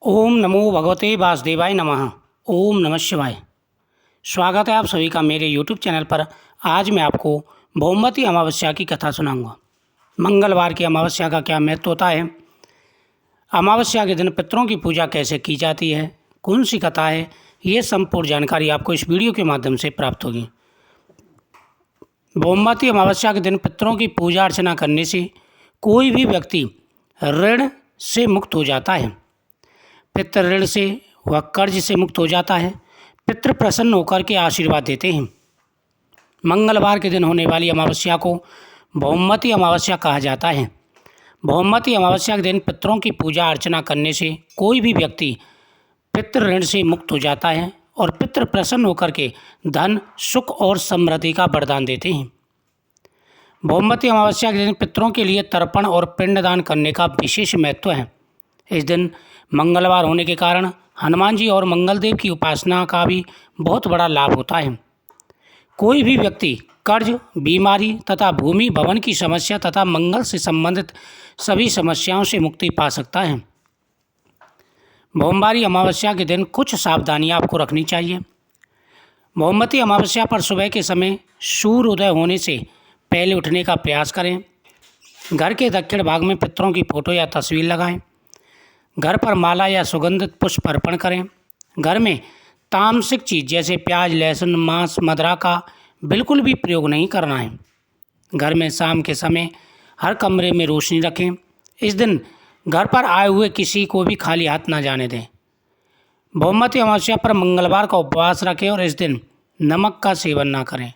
ओम नमो भगवते वासुदेवाय नमः। ओम नमः शिवाय। स्वागत है आप सभी का मेरे YouTube चैनल पर। आज मैं आपको भौमवती अमावस्या की कथा सुनाऊंगा। मंगलवार की अमावस्या का क्या महत्व होता है, अमावस्या के दिन पितरों की पूजा कैसे की जाती है, कौन सी कथा है, ये संपूर्ण जानकारी आपको इस वीडियो के माध्यम से प्राप्त होगी। भौमवती अमावस्या के दिन पितरों की पूजा अर्चना करने से कोई भी व्यक्ति ऋण से मुक्त हो जाता है। पितृ ऋण से व कर्ज से मुक्त हो जाता है। पितृ प्रसन्न होकर के आशीर्वाद देते हैं। मंगलवार के दिन होने वाली अमावस्या को भौमवती अमावस्या कहा जाता है। भौमवती अमावस्या के दिन पितरों की पूजा अर्चना करने से कोई भी व्यक्ति पितृ ऋण से मुक्त हो जाता है और पितृ प्रसन्न होकर के धन, सुख और समृद्धि का वरदान देते हैं। भौमवती अमावस्या के दिन पितरों के लिए तर्पण और पिंडदान करने का विशेष महत्व है। इस दिन मंगलवार होने के कारण हनुमान जी और मंगलदेव की उपासना का भी बहुत बड़ा लाभ होता है। कोई भी व्यक्ति कर्ज, बीमारी तथा भूमि भवन की समस्या तथा मंगल से संबंधित सभी समस्याओं से मुक्ति पा सकता है। भौमवारी अमावस्या के दिन कुछ सावधानियां आपको रखनी चाहिए। भौमवती अमावस्या पर सुबह के समय सूर्य उदय होने से पहले उठने का प्रयास करें। घर के दक्षिण भाग में पितरों की फोटो या तस्वीर लगाएं। घर पर माला या सुगंधित पुष्प अर्पण करें। घर में तामसिक चीज़ जैसे प्याज, लहसुन, मांस, मदिरा का बिल्कुल भी प्रयोग नहीं करना है। घर में शाम के समय हर कमरे में रोशनी रखें। इस दिन घर पर आए हुए किसी को भी खाली हाथ ना जाने दें। भौमवती अमावस्या पर मंगलवार का उपवास रखें और इस दिन नमक का सेवन ना करें।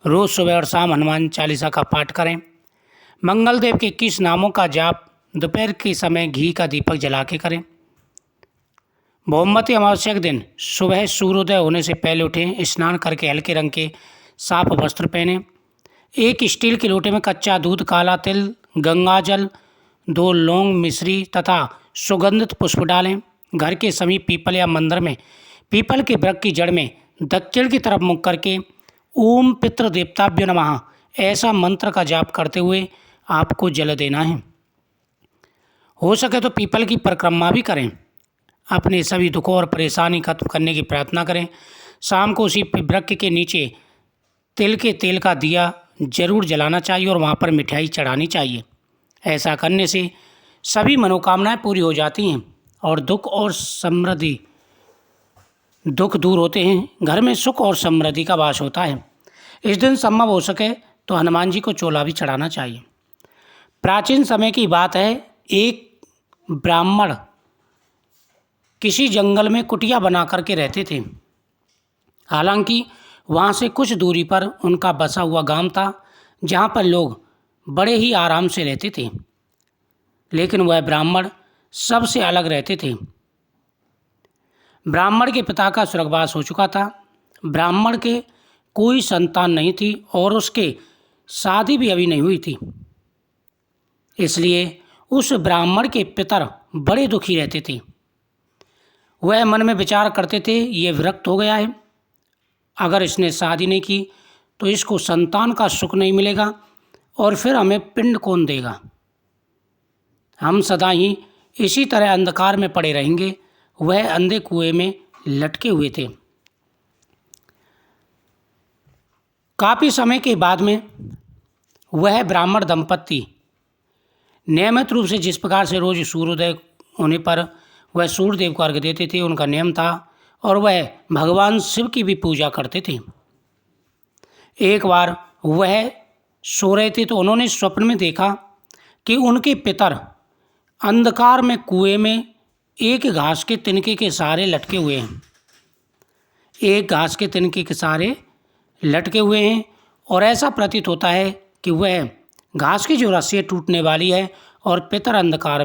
रोज़ सुबह और शाम हनुमान चालीसा का पाठ करें। मंगलदेव के 21 नामों का जाप दोपहर के समय घी का दीपक जला के करें। भौमवती अमावस्या के दिन सुबह सूर्योदय होने से पहले उठें। स्नान करके हल्के रंग के साफ वस्त्र पहनें। एक स्टील के लोटे में कच्चा दूध, काला तिल, गंगाजल, 2 लौंग, मिश्री तथा सुगंधित पुष्प डालें। घर के समीप पीपल या मंदिर में पीपल के वृक्ष की जड़ में दक्षिण की तरफ मुख करके ओम पितृदेवताभ्यो नमः ऐसा मंत्र का जाप करते हुए आपको जल देना है। हो सके तो पीपल की परिक्रमा भी करें। अपने सभी दुखों और परेशानी खत्म करने की प्रार्थना करें। शाम को उसी वृक्ष के नीचे तिल के तेल का दिया जरूर जलाना चाहिए और वहाँ पर मिठाई चढ़ानी चाहिए। ऐसा करने से सभी मनोकामनाएं पूरी हो जाती हैं और दुख दूर होते हैं। घर में सुख और समृद्धि का वास होता है। इस दिन संभव हो सके तो हनुमान जी को चोला भी चढ़ाना चाहिए। प्राचीन समय की बात है, एक ब्राह्मण किसी जंगल में कुटिया बना करके रहते थे। हालांकि वहाँ से कुछ दूरी पर उनका बसा हुआ गांव था, जहाँ पर लोग बड़े ही आराम से रहते थे। लेकिन वह ब्राह्मण सबसे अलग रहते थे। ब्राह्मण के पिता का स्वर्गवास हो चुका था। ब्राह्मण के कोई संतान नहीं थी और उसके शादी भी अभी नहीं हुई थी। इसलिए उस ब्राह्मण के पितर बड़े दुखी रहते थे। वह मन में विचार करते थे, ये विरक्त हो गया है, अगर इसने शादी नहीं की तो इसको संतान का सुख नहीं मिलेगा और फिर हमें पिंड कौन देगा। हम सदा ही इसी तरह अंधकार में पड़े रहेंगे। वह अंधे कुएं में लटके हुए थे। काफ़ी समय के बाद में वह ब्राह्मण दंपत्ति नियमित रूप से जिस प्रकार से रोज सूर्योदय होने पर वह सूर्यदेव को अर्घ्य देते थे, उनका नियम था और वह भगवान शिव की भी पूजा करते थे। एक बार वह सो रहे थे तो उन्होंने स्वप्न में देखा कि उनके पितर अंधकार में कुएं में एक घास के तिनके के सहारे लटके हुए हैं। एक घास के तिनके के सहारे लटके हुए हैं और ऐसा प्रतीत होता है कि वह घास की जो रस्सी टूटने वाली है और पितर अंधकार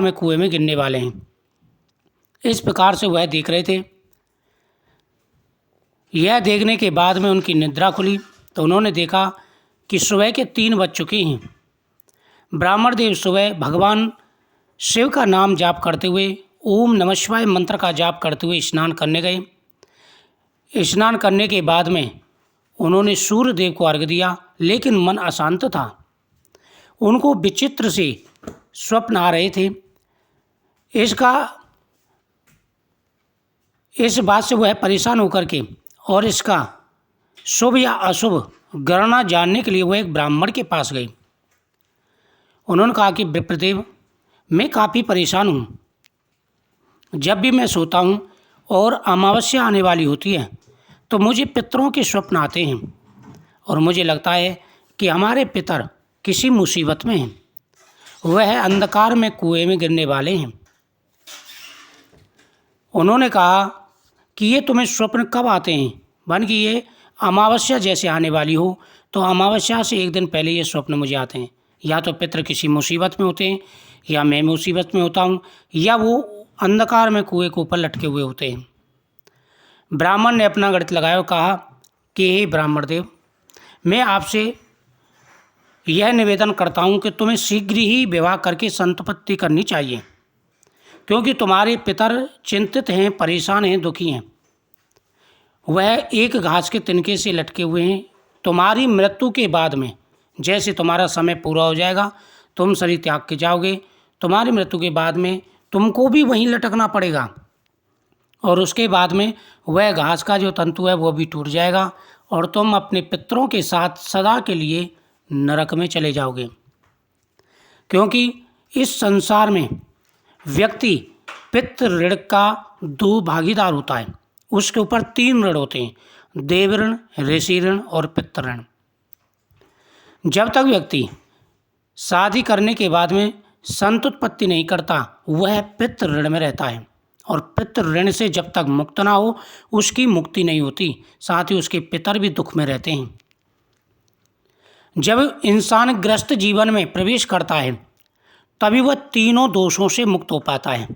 में कुएं में गिरने वाले हैं। इस प्रकार से वह देख रहे थे। यह देखने के बाद में उनकी निद्रा खुली तो उन्होंने देखा कि सुबह के 3 बज चुके हैं। ब्राह्मण देव सुबह भगवान शिव का नाम जाप करते हुए ओम नमः शिवाय मंत्र का जाप करते हुए स्नान करने गए। स्नान करने के बाद में उन्होंने सूर्य देव को अर्घ्य दिया, लेकिन मन अशांत था। उनको विचित्र से स्वप्न आ रहे थे। इस बात से वह परेशान होकर के और इसका शुभ या अशुभ गणना जानने के लिए वह एक ब्राह्मण के पास गई। उन्होंने कहा कि विप्रदेव, मैं काफ़ी परेशान हूँ। जब भी मैं सोता हूँ और अमावस्या आने वाली होती है तो मुझे पितरों के स्वप्न आते हैं और मुझे लगता है कि हमारे पितर किसी मुसीबत में हैं, वह अंधकार में कुएं में गिरने वाले हैं। उन्होंने कहा कि ये तुम्हें स्वप्न कब आते हैं? बन कि ये अमावस्या जैसे आने वाली हो तो अमावस्या से एक दिन पहले ये स्वप्न मुझे आते हैं। या तो पितर किसी मुसीबत में होते हैं, या मैं मुसीबत में होता हूँ, या वो अंधकार में कुएं के ऊपर लटके हुए होते हैं। ब्राह्मण ने अपना गणित लगाया और कहा कि हे ब्राह्मण देव, मैं आपसे यह निवेदन करता हूँ कि तुम्हें शीघ्र ही विवाह करके संतपत्ति करनी चाहिए, क्योंकि तुम्हारे पितर चिंतित हैं, परेशान हैं, दुखी हैं। वह एक घास के तिनके से लटके हुए हैं। तुम्हारी मृत्यु के बाद में जैसे तुम्हारा समय पूरा हो जाएगा, तुम शरीर त्याग के जाओगे, तुम्हारी मृत्यु के बाद में तुमको भी वहीं लटकना पड़ेगा और उसके बाद में वह घास का जो तंतु है वो भी टूट जाएगा और तुम अपने पितरों के साथ सदा के लिए नरक में चले जाओगे। क्योंकि इस संसार में व्यक्ति पितृ ऋण का 2 भागीदार होता है। उसके ऊपर 3 ऋण होते हैं, देव ऋण, ऋषि ऋण और पितृ ऋण। जब तक व्यक्ति शादी करने के बाद में संतुत्पत्ति नहीं करता वह पितृ ऋण में रहता है और पितृ ऋण से जब तक मुक्त ना हो उसकी मुक्ति नहीं होती, साथ ही उसके पितर भी दुख में रहते हैं। जब इंसान ग्रस्त जीवन में प्रवेश करता है तभी वह तीनों दोषों से मुक्त हो पाता है।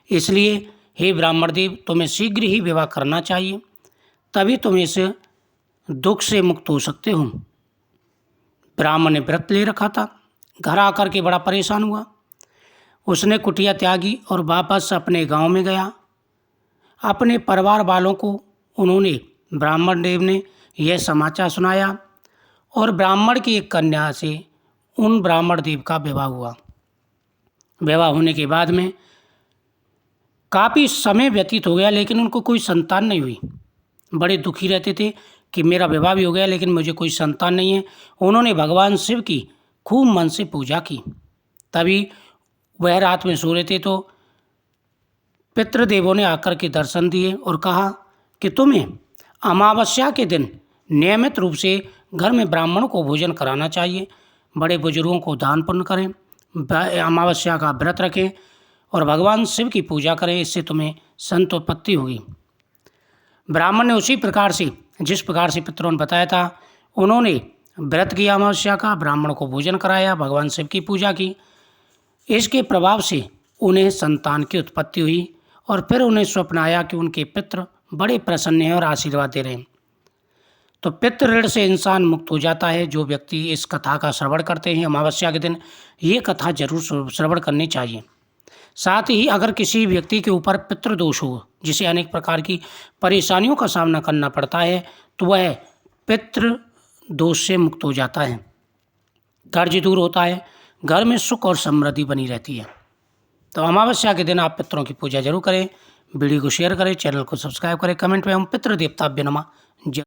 इसलिए हे ब्राह्मण देव, तुम्हें शीघ्र ही विवाह करना चाहिए, तभी तुम इस दुख से मुक्त हो सकते हो। ब्राह्मण ने व्रत ले रखा था, घर आकर के बड़ा परेशान हुआ। उसने कुटिया त्यागी और वापस अपने गांव में गया। अपने परिवार वालों को उन्होंने ब्राह्मण देव ने यह समाचार सुनाया और ब्राह्मण की एक कन्या से उन ब्राह्मण देव का विवाह हुआ। विवाह होने के बाद में काफ़ी समय व्यतीत हो गया लेकिन उनको कोई संतान नहीं हुई। बड़े दुखी रहते थे कि मेरा विवाह भी हो गया लेकिन मुझे कोई संतान नहीं है। उन्होंने भगवान शिव की खूब मन से पूजा की। तभी वह रात में सो रहे थे तो पितृदेवों ने आकर के दर्शन दिए और कहा कि तुम्हें अमावस्या के दिन नियमित रूप से घर में ब्राह्मणों को भोजन कराना चाहिए, बड़े बुजुर्गों को दान पुण्य करें, अमावस्या का व्रत रखें और भगवान शिव की पूजा करें, इससे तुम्हें संतोत्पत्ति होगी। ब्राह्मण ने उसी प्रकार से जिस प्रकार से पितरों ने बताया था उन्होंने व्रत किया, अमावस्या का ब्राह्मणों को भोजन कराया, भगवान शिव की पूजा की। इसके प्रभाव से उन्हें संतान की उत्पत्ति हुई और फिर उन्हें स्वप्न आया कि उनके पितृ बड़े प्रसन्न हैं और आशीर्वाद दे रहे हैं। तो पितृ ऋण से इंसान मुक्त हो जाता है। जो व्यक्ति इस कथा का श्रवण करते हैं अमावस्या के दिन, ये कथा जरूर श्रवण करनी चाहिए। साथ ही अगर किसी व्यक्ति के ऊपर पितृदोष हो, जिसे अनेक प्रकार की परेशानियों का सामना करना पड़ता है, तो वह पितृ दोष से मुक्त हो जाता है, कर्ज दूर होता है, घर में सुख और समृद्धि बनी रहती है। तो अमावस्या के दिन आप पितरों की पूजा जरूर करें। वीडियो को शेयर करें, चैनल को सब्सक्राइब करें, कमेंट में हम पितृ देवताभ्य नमः